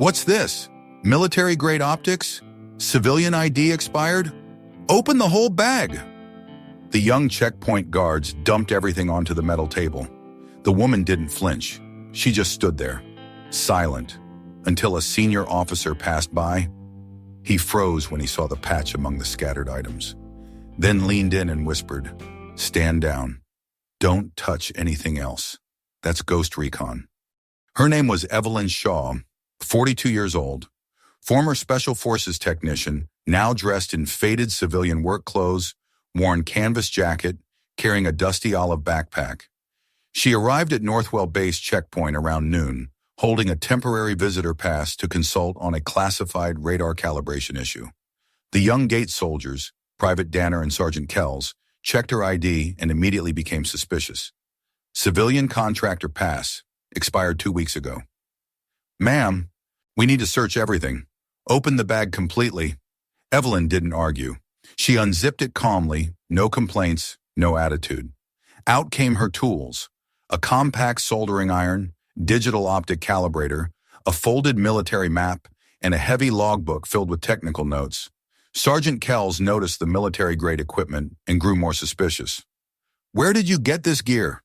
What's this? Military-grade optics? Civilian ID expired? Open the whole bag! The young checkpoint guards dumped everything onto the metal table. The woman didn't flinch. She just stood there, silent, until a senior officer passed by. He froze when he saw the patch among the scattered items, then leaned in and whispered, "Stand down. Don't touch anything else. That's Ghost Recon." Her name was Evelyn Shaw, 42 years old, former Special Forces technician, now dressed in faded civilian work clothes, worn canvas jacket, carrying a dusty olive backpack. She arrived at Northwell Base checkpoint around noon, holding a temporary visitor pass to consult on a classified radar calibration issue. The young gate soldiers, Private Danner and Sergeant Kells, checked her ID and immediately became suspicious. Civilian contractor pass, expired 2 weeks ago. "Ma'am, we need to search everything. Open the bag completely." Evelyn didn't argue. She unzipped it calmly, no complaints, no attitude. Out came her tools: a compact soldering iron, digital optic calibrator, a folded military map, and a heavy logbook filled with technical notes. Sergeant Kells noticed the military-grade equipment and grew more suspicious. "Where did you get this gear?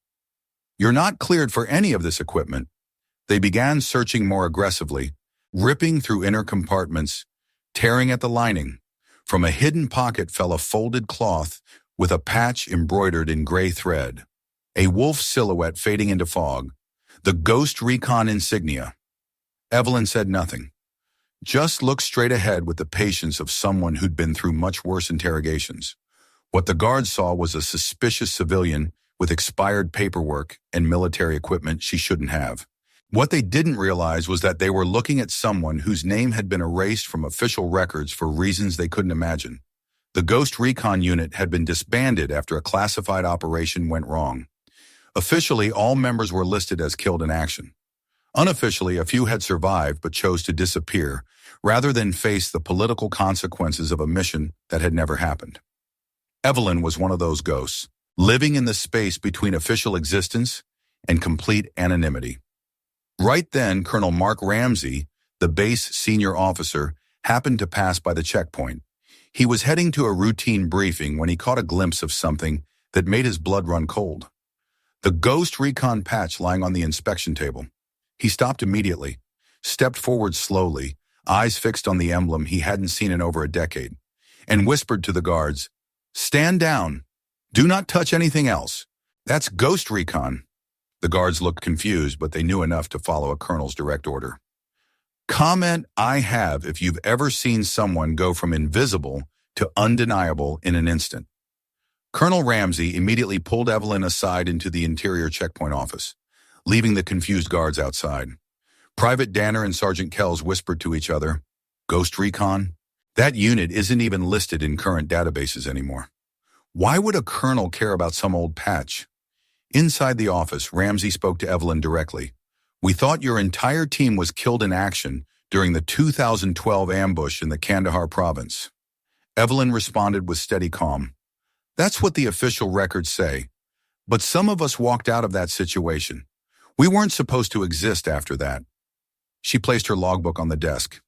You're not cleared for any of this equipment." They began searching more aggressively, ripping through inner compartments, tearing at the lining. From a hidden pocket fell a folded cloth with a patch embroidered in gray thread. A wolf silhouette fading into fog. The Ghost Recon insignia. Evelyn said nothing. Just looked straight ahead with the patience of someone who'd been through much worse interrogations. What the guards saw was a suspicious civilian with expired paperwork and military equipment she shouldn't have. What they didn't realize was that they were looking at someone whose name had been erased from official records for reasons they couldn't imagine. The Ghost Recon unit had been disbanded after a classified operation went wrong. Officially, all members were listed as killed in action. Unofficially, a few had survived but chose to disappear rather than face the political consequences of a mission that had never happened. Evelyn was one of those ghosts, living in the space between official existence and complete anonymity. Right then, Colonel Mark Ramsay, the base senior officer, happened to pass by the checkpoint. He was heading to a routine briefing when he caught a glimpse of something that made his blood run cold. The Ghost Recon patch lying on the inspection table. He stopped immediately, stepped forward slowly, eyes fixed on the emblem he hadn't seen in over a decade, and whispered to the guards, "Stand down. Do not touch anything else. That's Ghost Recon." The guards looked confused, but they knew enough to follow a colonel's direct order. "Comment I have if you've ever seen someone go from invisible to undeniable in an instant." Colonel Ramsay immediately pulled Evelyn aside into the interior checkpoint office, leaving the confused guards outside. Private Danner and Sergeant Kells whispered to each other, "Ghost Recon? That unit isn't even listed in current databases anymore. Why would a colonel care about some old patch?" Inside the office, Ramsay spoke to Evelyn directly. "We thought your entire team was killed in action during the 2012 ambush in the Kandahar province." Evelyn responded with steady calm. "That's what the official records say. But some of us walked out of that situation. We weren't supposed to exist after that." She placed her logbook on the desk.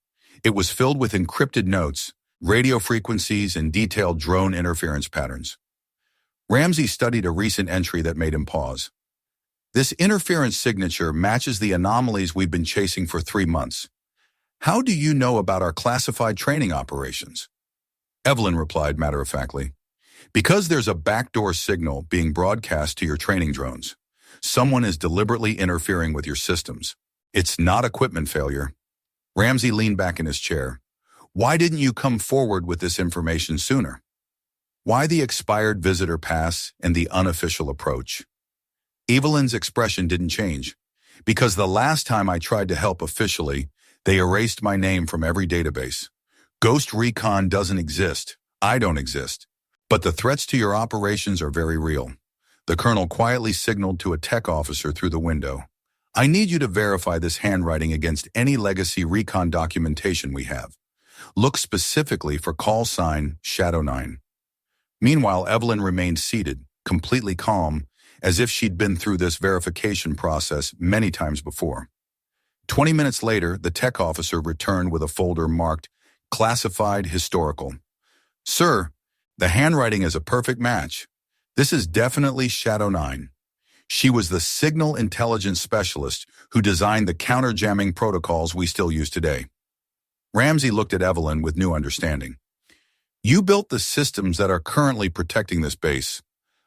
It was filled with encrypted notes, radio frequencies, and detailed drone interference patterns. Ramsay studied a recent entry that made him pause. "This interference signature matches the anomalies we've been chasing for 3 months. How do you know about our classified training operations?" Evelyn replied matter-of-factly, "Because there's a backdoor signal being broadcast to your training drones. Someone is deliberately interfering with your systems. It's not equipment failure." Ramsay leaned back in his chair. "Why didn't you come forward with this information sooner? Why the expired visitor pass and the unofficial approach?" Evelyn's expression didn't change. "Because the last time I tried to help officially, they erased my name from every database. Ghost Recon doesn't exist. I don't exist. But the threats to your operations are very real." The colonel quietly signaled to a tech officer through the window. "I need you to verify this handwriting against any legacy recon documentation we have. Look specifically for call sign Shadow 9. Meanwhile, Evelyn remained seated, completely calm, as if she'd been through this verification process many times before. 20 minutes later, the tech officer returned with a folder marked Classified Historical. Sir, the handwriting is a perfect match. This is definitely Shadow 9. She was the signal intelligence specialist who designed the counter-jamming protocols we still use today. Ramsay looked at Evelyn with new understanding. You built the systems that are currently protecting this base.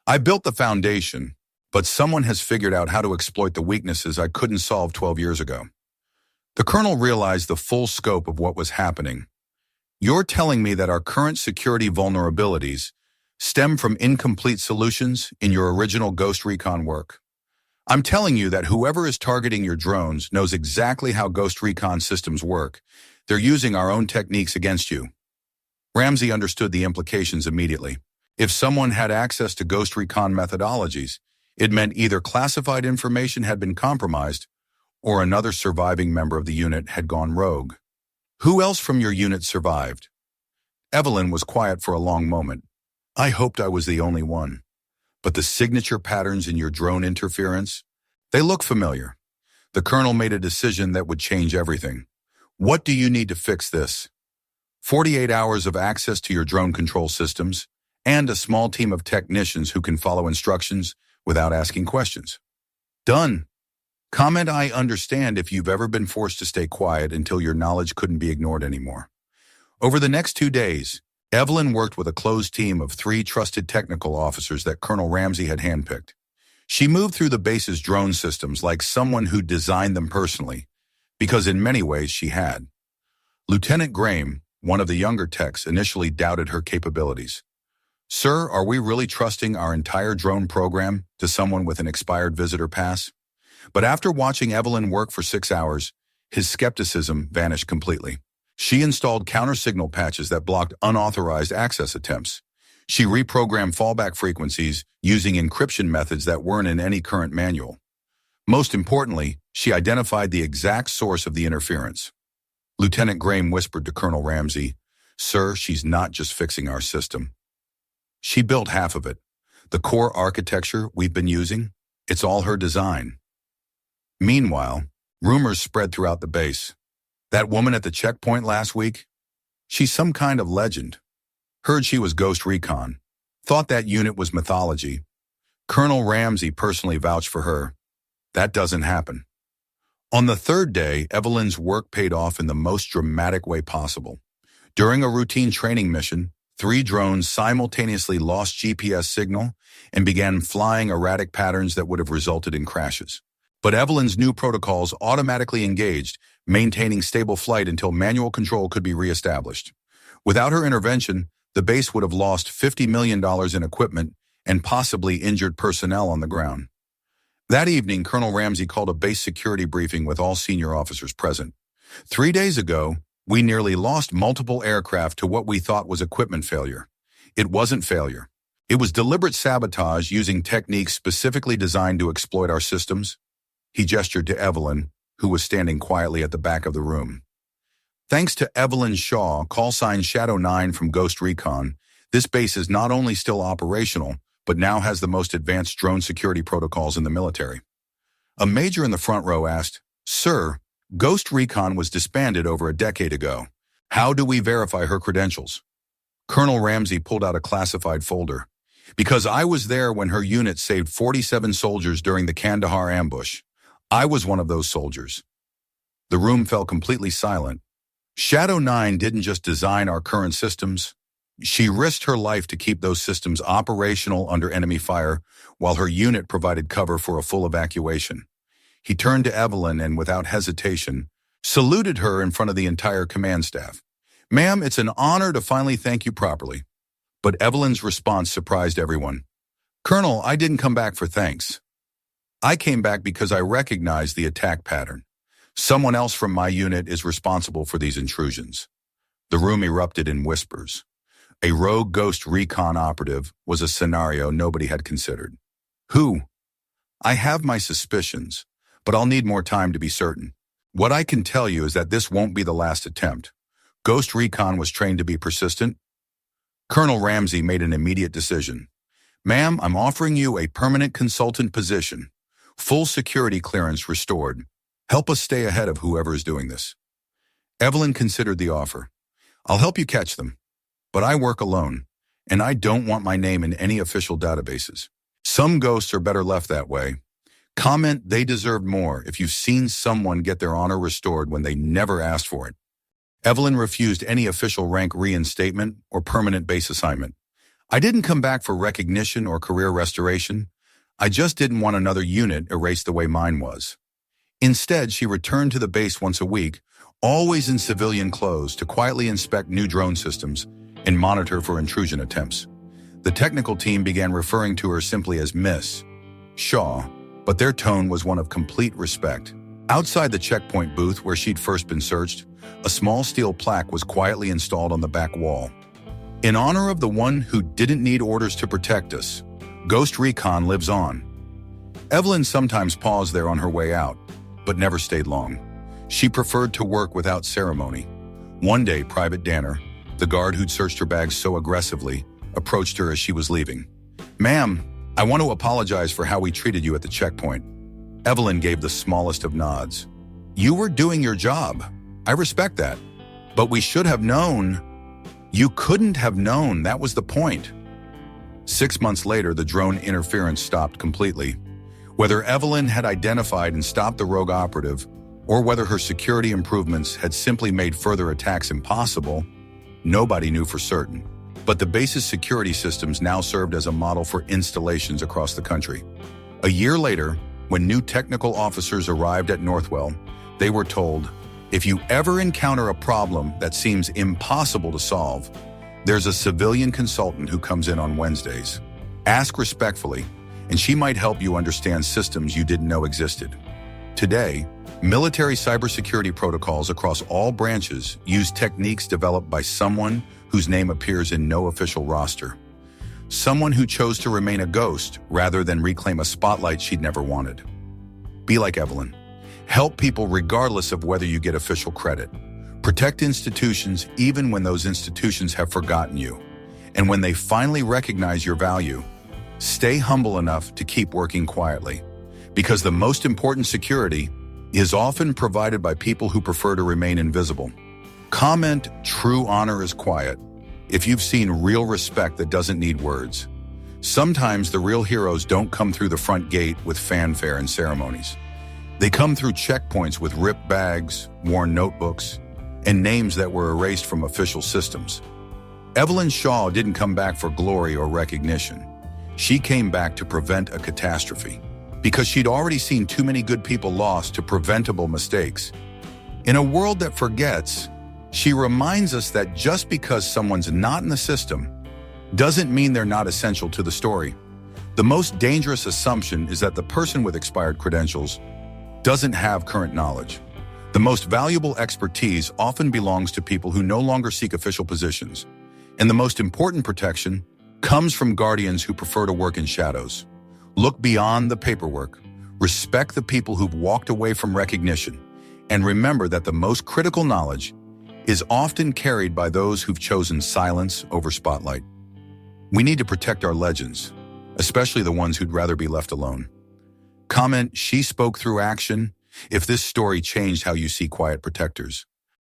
I built the foundation, but someone has figured out how to exploit the weaknesses I couldn't solve 12 years ago. The colonel realized the full scope of what was happening. You're telling me that our current security vulnerabilities stem from incomplete solutions in your original Ghost Recon work. I'm telling you that whoever is targeting your drones knows exactly how Ghost Recon systems work. They're using our own techniques against you. Ramsay understood the implications immediately. If someone had access to Ghost Recon methodologies, it meant either classified information had been compromised or another surviving member of the unit had gone rogue. Who else from your unit survived? Evelyn was quiet for a long moment. I hoped I was the only one. But the signature patterns in your drone interference, they look familiar. The colonel made a decision that would change everything. What do you need to fix this? 48 hours of access to your drone control systems, and a small team of technicians who can follow instructions without asking questions. Done. Comment I understand if you've ever been forced to stay quiet until your knowledge couldn't be ignored anymore. Over the next 2 days, Evelyn worked with a closed team of 3 trusted technical officers that Colonel Ramsay had handpicked. She moved through the base's drone systems like someone who designed them personally, because in many ways she had. Lieutenant Graham, one of the younger techs, initially doubted her capabilities. Sir, are we really trusting our entire drone program to someone with an expired visitor pass? But after watching Evelyn work for 6 hours, his skepticism vanished completely. She installed counter-signal patches that blocked unauthorized access attempts. She reprogrammed fallback frequencies using encryption methods that weren't in any current manual. Most importantly, she identified the exact source of the interference. Lieutenant Graham whispered to Colonel Ramsay, Sir, she's not just fixing our system. She built half of it. The core architecture we've been using, it's all her design. Meanwhile, rumors spread throughout the base. That woman at the checkpoint last week? She's some kind of legend. Heard she was Ghost Recon. Thought that unit was mythology. Colonel Ramsay personally vouched for her. That doesn't happen. On the 3rd day, Evelyn's work paid off in the most dramatic way possible. During a routine training mission, 3 drones simultaneously lost GPS signal and began flying erratic patterns that would have resulted in crashes. But Evelyn's new protocols automatically engaged, maintaining stable flight until manual control could be reestablished. Without her intervention, the base would have lost $50 million in equipment and possibly injured personnel on the ground. That evening, Colonel Ramsay called a base security briefing with all senior officers present. 3 days ago, we nearly lost multiple aircraft to what we thought was equipment failure. It wasn't failure. It was deliberate sabotage using techniques specifically designed to exploit our systems. He gestured to Evelyn, who was standing quietly at the back of the room. Thanks to Evelyn Shaw, call sign Shadow 9 from Ghost Recon, this base is not only still operational, but now has the most advanced drone security protocols in the military. A major in the front row asked, Sir, Ghost Recon was disbanded over a decade ago. How do we verify her credentials? Colonel Ramsay pulled out a classified folder. Because I was there when her unit saved 47 soldiers during the Kandahar ambush. I was one of those soldiers. The room fell completely silent. Shadow 9 didn't just design our current systems. She risked her life to keep those systems operational under enemy fire, while her unit provided cover for a full evacuation. He turned to Evelyn and, without hesitation, saluted her in front of the entire command staff. Ma'am, it's an honor to finally thank you properly. But Evelyn's response surprised everyone. Colonel, I didn't come back for thanks. I came back because I recognized the attack pattern. Someone else from my unit is responsible for these intrusions. The room erupted in whispers. A rogue Ghost Recon operative was a scenario nobody had considered. Who? I have my suspicions, but I'll need more time to be certain. What I can tell you is that this won't be the last attempt. Ghost Recon was trained to be persistent. Colonel Ramsay made an immediate decision. Ma'am, I'm offering you a permanent consultant position. Full security clearance restored. Help us stay ahead of whoever is doing this. Evelyn considered the offer. I'll help you catch them, but I work alone, and I don't want my name in any official databases. Some ghosts are better left that way. Comment they deserved more if you've seen someone get their honor restored when they never asked for it. Evelyn refused any official rank reinstatement or permanent base assignment. I didn't come back for recognition or career restoration. I just didn't want another unit erased the way mine was. Instead, she returned to the base once a week, always in civilian clothes, to quietly inspect new drone systems and monitor for intrusion attempts. The technical team began referring to her simply as Miss Shaw, but their tone was one of complete respect. Outside the checkpoint booth where she'd first been searched, a small steel plaque was quietly installed on the back wall. In honor of the one who didn't need orders to protect us, Ghost Recon lives on. Evelyn sometimes paused there on her way out, but never stayed long. She preferred to work without ceremony. One day, Private Danner, the guard who'd searched her bags so aggressively, approached her as she was leaving. "Ma'am, I want to apologize for how we treated you at the checkpoint." Evelyn gave the smallest of nods. "You were doing your job. I respect that. But we should have known." "You couldn't have known, that was the point." 6 months later, the drone interference stopped completely. Whether Evelyn had identified and stopped the rogue operative, or whether her security improvements had simply made further attacks impossible, nobody knew for certain. But the base's security systems now served as a model for installations across the country. A year later, when new technical officers arrived at Northwell, they were told, "If you ever encounter a problem that seems impossible to solve, there's a civilian consultant who comes in on Wednesdays. Ask respectfully, and she might help you understand systems you didn't know existed." Today, military cybersecurity protocols across all branches use techniques developed by someone whose name appears in no official roster. Someone who chose to remain a ghost rather than reclaim a spotlight she'd never wanted. Be like Evelyn. Help people regardless of whether you get official credit. Protect institutions even when those institutions have forgotten you. And when they finally recognize your value, stay humble enough to keep working quietly. Because the most important security is often provided by people who prefer to remain invisible. Comment, "True honor is quiet," if you've seen real respect that doesn't need words. Sometimes the real heroes don't come through the front gate with fanfare and ceremonies. They come through checkpoints with ripped bags, worn notebooks, and names that were erased from official systems. Evelyn Shaw didn't come back for glory or recognition. She came back to prevent a catastrophe, because she'd already seen too many good people lost to preventable mistakes. In a world that forgets, she reminds us that just because someone's not in the system doesn't mean they're not essential to the story. The most dangerous assumption is that the person with expired credentials doesn't have current knowledge. The most valuable expertise often belongs to people who no longer seek official positions. And the most important protection comes from guardians who prefer to work in shadows. Look beyond the paperwork, respect the people who've walked away from recognition, and remember that the most critical knowledge is often carried by those who've chosen silence over spotlight. We need to protect our legends, especially the ones who'd rather be left alone. Comment, "She spoke through action," if this story changed how you see quiet protectors.